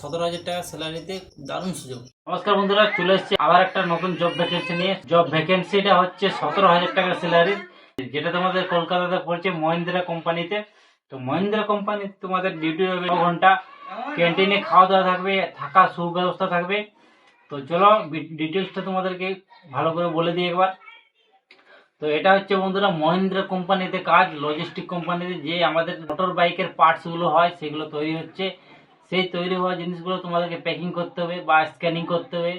17,000 টাকা স্যালারিতে দারুণ সুযোগ। নমস্কার বন্ধুরা, চলে এসেছি আবার একটা নতুন জব ভ্যাকেন্সি নিয়ে। জব ভ্যাকেন্সিটা হচ্ছে 17,000 টাকা স্যালারি, যেটা তোমাদের কলকাতাতে পড়ছে মহিন্দ্রা কোম্পানিতে। তো মহিন্দ্রা কোম্পানি তোমাদের ডিউটি হবে 9 ঘন্টা, ক্যান্টিনে খাওয়া দাওয়া থাকবে, থাকা সুব্যবস্থা থাকবে। তো চলো ডিটেলসটা তোমাদেরকে ভালো করে বলে দিই একবার। তো এটা হচ্ছে বন্ধুরা মহিন্দ্রা কোম্পানিতে কাজ, লজিস্টিক কোম্পানিতে যে আমাদের মোটর বাইকের পার্টস গুলো হয় সেগুলো তৈরি হচ্ছে। সেই তৈরি হওয়া জিনিসগুলো তোমাদেরকে প্যাকিং করতে হবে বা স্ক্যানিং করতে হবে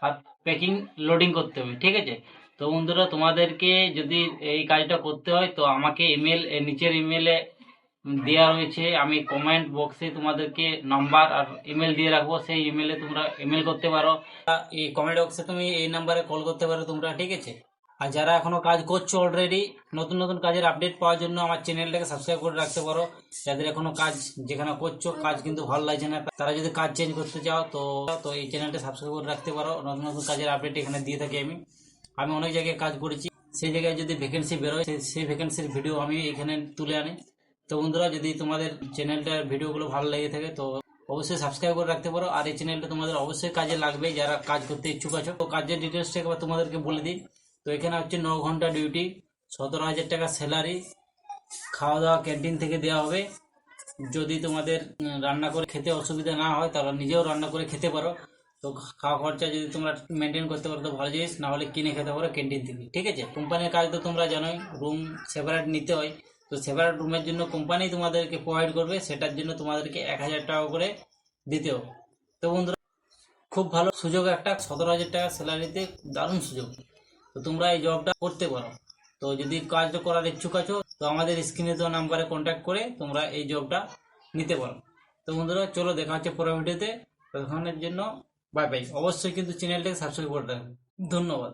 আর প্যাকিং লোডিং করতে হবে, ঠিক আছে। তো বন্ধুরা তোমাদেরকে যদি এই কাজটা করতে হয় তো আমাকে ইমেল, নিচের ইমেলে দেওয়া রয়েছে, আমি কমেন্ট বক্সে তোমাদেরকে নাম্বার আর ইমেল দিয়ে রাখবো, সেই ইমেলে তোমরা ইমেল করতে পারো। এই কমেন্ট বক্সে তুমি এই নাম্বারে কল করতে পারো তোমরা, ঠিক আছে। আর যারা এখনো কাজ করছো অলরেডি, নতুন নতুন কাজের আপডেট পাওয়ার জন্য আমার চ্যানেলটাকে সাবস্ক্রাইব করে রাখতে পারো। যাদের এখনো কাজ যেখানে করছো কাজ কিন্তু ভালো লাগছে না, তারা যদি কাজ চেঞ্জ করতে চাও তো তো এই চ্যানেলটা সাবস্ক্রাইব করে রাখতে পারো। নতুন নতুন কাজের আপডেট এখানে দিয়ে থাকি আমি অনেক জায়গায় কাজ করেছি, সেই জায়গায় যদি ভ্যাকেন্সি বেরোয় সেই ভ্যাকেন্সির ভিডিও আমি এখানে তুলে আনি। তো বন্ধুরা, যদি তোমাদের চ্যানেলটার ভিডিওগুলো ভালো লেগে থাকে তো অবশ্যই সাবস্ক্রাইব করে রাখতে পারো। আর এই চ্যানেলটা তোমাদের অবশ্যই কাজে লাগবে যারা কাজ করতে ইচ্ছুক আছো। তো কাজের ডিটেলসটা একবার তোমাদেরকে বলে দিই। তো এখানে হচ্ছে 9 ঘন্টা ডিউটি, 17,000 টাকা স্যালারি, খাওয়া দাওয়া ক্যান্টিন থেকে দেওয়া হবে। যদি তোমাদের রান্না করে খেতে অসুবিধা না হয় তাহলে নিজেও রান্না করে খেতে পারো। তো খাওয়া খরচা যদি তোমরা মেনটেন করতে পারো তো ভালো জিনিস, না হলে কিনে খেতে পারো ক্যান্টিন থেকে, ঠিক আছে। কোম্পানির কাজ তো তোমরা জানোই, রুম সেপারেট নিতে হয়। তো সেপারেট রুমের জন্য কোম্পানি তোমাদেরকে প্রোভাইড করবে, সেটার জন্য তোমাদেরকে 1,000 টাকা করে দিতে হবে। তো বন্ধুরা, খুব ভালো সুযোগ একটা, 17,000 টাকা স্যালারিতে দারুণ সুযোগ। তো তোমরা এই জবটা করতে পারো। তো যদি কাজটা করার ইচ্ছুক আছো তো আমাদের স্ক্রিনে দেওয়া নাম্বারে কন্ট্যাক্ট করে তোমরা এই জবটা নিতে পারো। তো বন্ধুরা, চলো দেখা হচ্ছে পরের ভিডিওতে। ততক্ষণের জন্য বাই বাই। অবশ্যই কিন্তু চ্যানেলটাকে সাবস্ক্রাইব করে রাখবে। ধন্যবাদ।